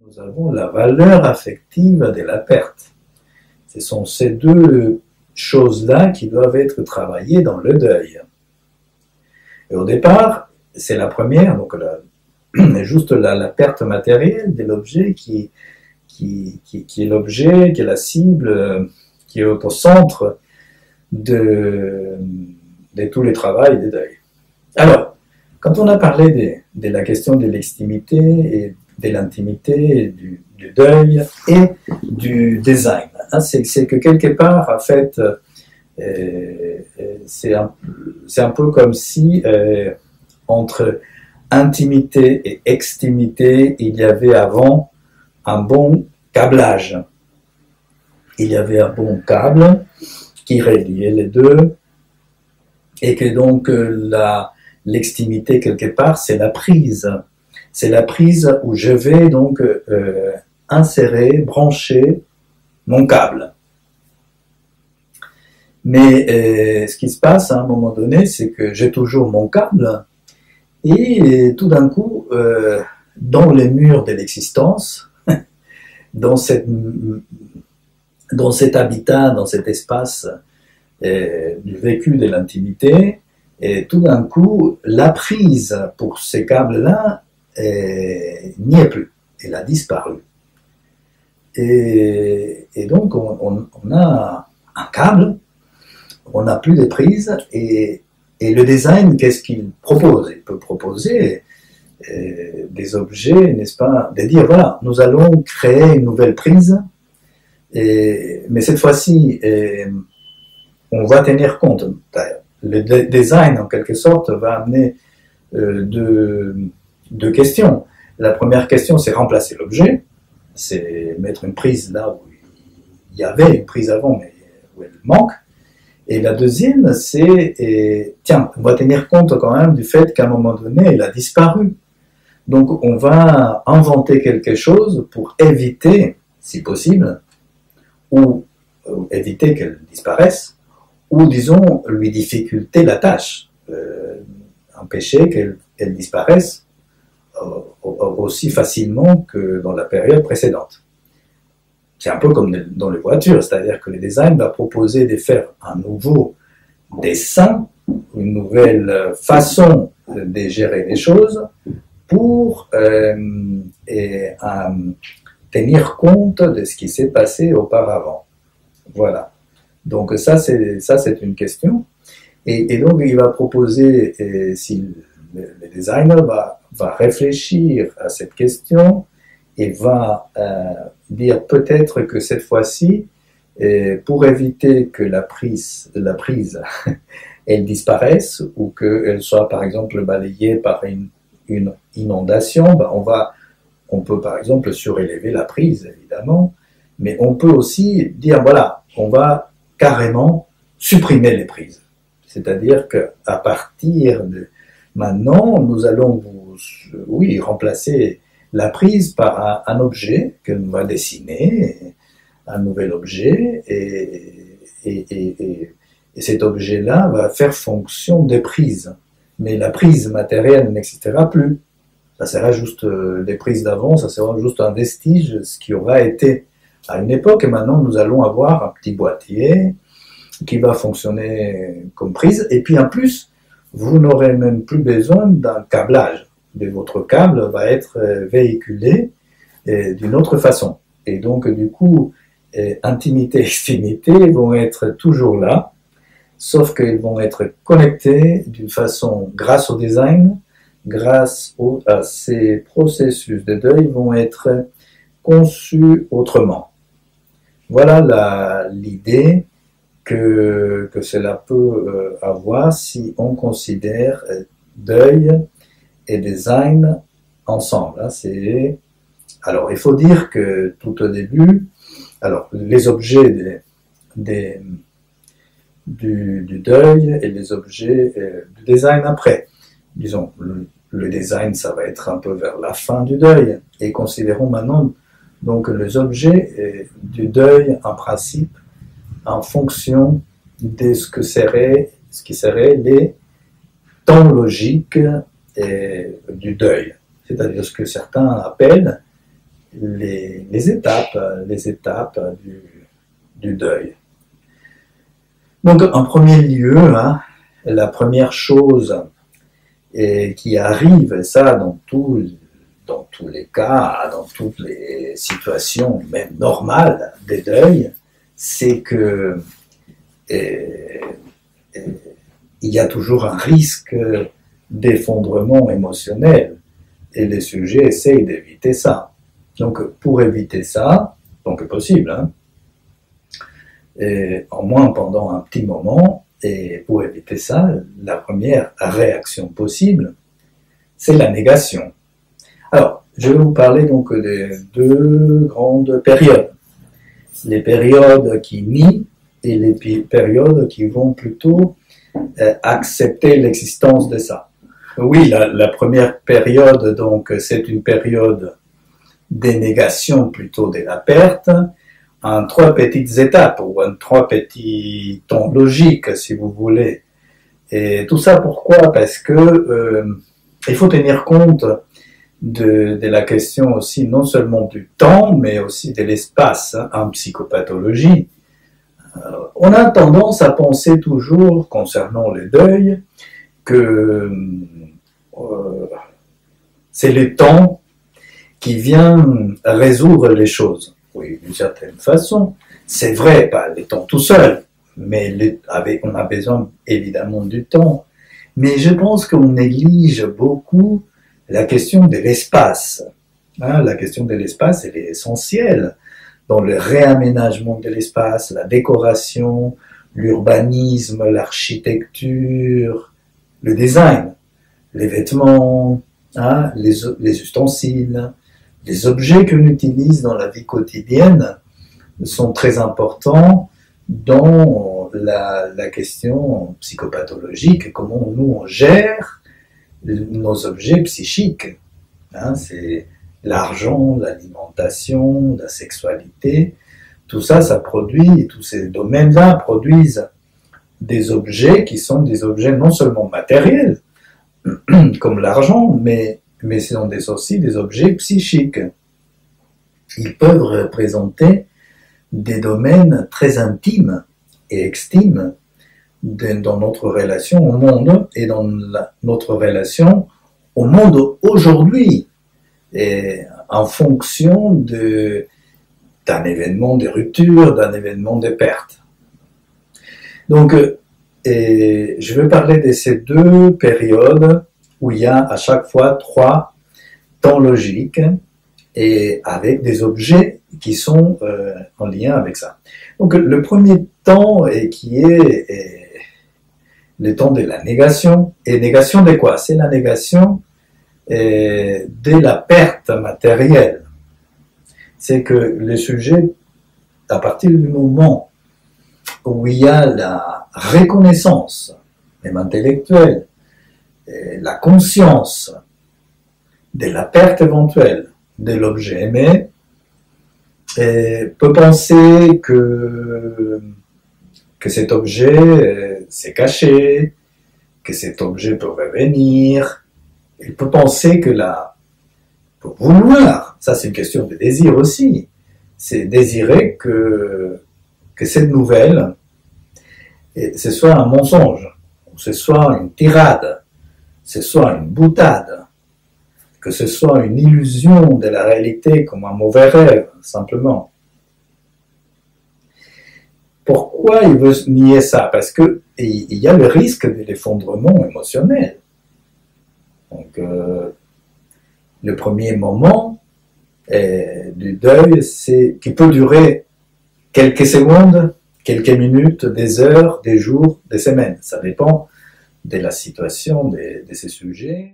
nous avons la valeur affective de la perte. Ce sont ces deux choses-là qui doivent être travaillées dans le deuil. Et au départ, c'est la première, donc juste la perte matérielle de l'objet qui est l'objet, qui est la cible, qui est au centre de tous les travaux des deuils. Alors, quand on a parlé de la question de l'extimité et de l'intimité, du deuil et du design, hein, c'est que quelque part, en fait, c'est un peu comme si entre intimité et extimité, il y avait avant un bon câblage. Il y avait un bon câble qui reliait les deux, et que donc l'extimité, quelque part, c'est la prise. C'est la prise où je vais donc insérer, brancher mon câble. Mais ce qui se passe à un moment donné, c'est que j'ai toujours mon câble, et tout d'un coup, dans les murs de l'existence, dans cet habitat, dans cet espace du vécu de l'intimité, et tout d'un coup, la prise pour ces câbles-là n'y est plus, elle a disparu. Et donc, on a un câble, on n'a plus de prise, et le design, qu'est-ce qu'il propose? Il peut proposer des objets, n'est-ce pas, de dire, voilà, nous allons créer une nouvelle prise, mais cette fois-ci, on va tenir compte. Le design, en quelque sorte, va amener deux questions. La première question, c'est remplacer l'objet, c'est mettre une prise là où il y avait une prise avant, mais où elle manque. Et la deuxième, c'est, tiens, on va tenir compte quand même du fait qu'à un moment donné, elle a disparu. Donc, on va inventer quelque chose pour éviter, si possible, ou éviter qu'elle disparaisse, ou disons, lui difficulter la tâche, empêcher qu'elle disparaisse aussi facilement que dans la période précédente. C'est un peu comme dans les voitures, c'est-à-dire que le design va proposer de faire un nouveau dessin, une nouvelle façon de gérer les choses pour tenir compte de ce qui s'est passé auparavant. Voilà. Donc ça c'est une question. Et donc il va proposer, si le designer va réfléchir à cette question et va dire peut-être que cette fois-ci, pour éviter que la prise elle disparaisse ou qu'elle soit par exemple balayée par une inondation, ben on peut par exemple surélever la prise évidemment, mais on peut aussi dire voilà, on va carrément supprimer les prises. C'est-à-dire qu'à partir de maintenant, nous allons remplacer la prise par un objet que l'on va dessiner, un nouvel objet, et cet objet-là va faire fonction de prise. Mais la prise matérielle n'existera plus. Ça sera juste des prises d'avant, ça sera juste un vestige, ce qui aura été à une époque, et maintenant nous allons avoir un petit boîtier qui va fonctionner comme prise, et puis en plus, vous n'aurez même plus besoin d'un câblage. Votre câble va être véhiculé d'une autre façon. Et donc, du coup, intimité et extimité vont être toujours là, sauf qu'ils vont être connectés d'une façon, grâce au design, grâce à ces processus de deuil, vont être conçus autrement. Voilà l'idée que cela peut avoir si on considère deuil et design ensemble. Alors, il faut dire que tout au début, alors les objets du deuil et les objets du design après. Disons, le design, ça va être un peu vers la fin du deuil. Et considérons maintenant donc les objets du deuil en principe en fonction de ce qui serait les temps logiques du deuil. C'est-à-dire ce que certains appellent les étapes du deuil. Donc, en premier lieu, hein, la première chose qui arrive, et ça dans tous les cas, dans toutes les situations, même normales des deuils, c'est que il y a toujours un risque d'effondrement émotionnel et les sujets essayent d'éviter ça. Donc, pour éviter ça, tant que possible, hein, et au moins pendant un petit moment, et pour éviter ça, la première réaction possible, c'est la négation. Alors, je vais vous parler donc des deux grandes périodes. Les périodes qui nient et les périodes qui vont plutôt accepter l'existence de ça. Oui, la première période, donc, c'est une période des négations plutôt de la perte, en trois petites étapes, ou en trois petits temps logiques, si vous voulez. Et tout ça, pourquoi? Parce que il faut tenir compte de la question aussi, non seulement du temps, mais aussi de l'espace, hein, en psychopathologie. On a tendance à penser toujours, concernant les deuils, que c'est le temps qui vient résoudre les choses. Oui, d'une certaine façon. C'est vrai, pas le temps tout seul, mais on a besoin évidemment du temps. Mais je pense qu'on néglige beaucoup la question de l'espace. Hein, la question de l'espace, elle est essentielle dans le réaménagement de l'espace, la décoration, l'urbanisme, l'architecture, le design, les vêtements, hein, les ustensiles, les objets que l'on utilise dans la vie quotidienne sont très importants dans la question psychopathologique, comment nous on gère nos objets psychiques. Hein, c'est l'argent, l'alimentation, la sexualité, tout ça, ça produit, tous ces domaines-là produisent des objets qui sont des objets non seulement matériels, comme l'argent, mais ce sont aussi des objets psychiques. Ils peuvent représenter des domaines très intimes et extimes dans notre relation au monde et dans notre relation au monde aujourd'hui, et en fonction d'un événement de rupture, d'un événement de perte. Donc, je vais parler de ces deux périodes où il y a à chaque fois trois temps logiques et avec des objets qui sont en lien avec ça. Donc le premier temps qui est le temps de la négation. Et négation de quoi? C'est la négation de la perte matérielle. C'est que le sujet, à partir du moment où il y a la reconnaissance, même intellectuelle, la conscience de la perte éventuelle de l'objet aimé, peut penser que cet objet s'est caché, que cet objet peut revenir. Il peut penser que pour vouloir, ça c'est une question de désir aussi, c'est désirer que cette nouvelle, ce soit un mensonge, ou ce soit une tirade, ce soit une boutade, que ce soit une illusion de la réalité comme un mauvais rêve, simplement. Pourquoi il veut nier ça? Parce qu'il y a le risque de l'effondrement émotionnel. Donc, le premier moment du deuil, qui peut durer quelques secondes, quelques minutes, des heures, des jours, des semaines. Ça dépend de la situation de ces sujets.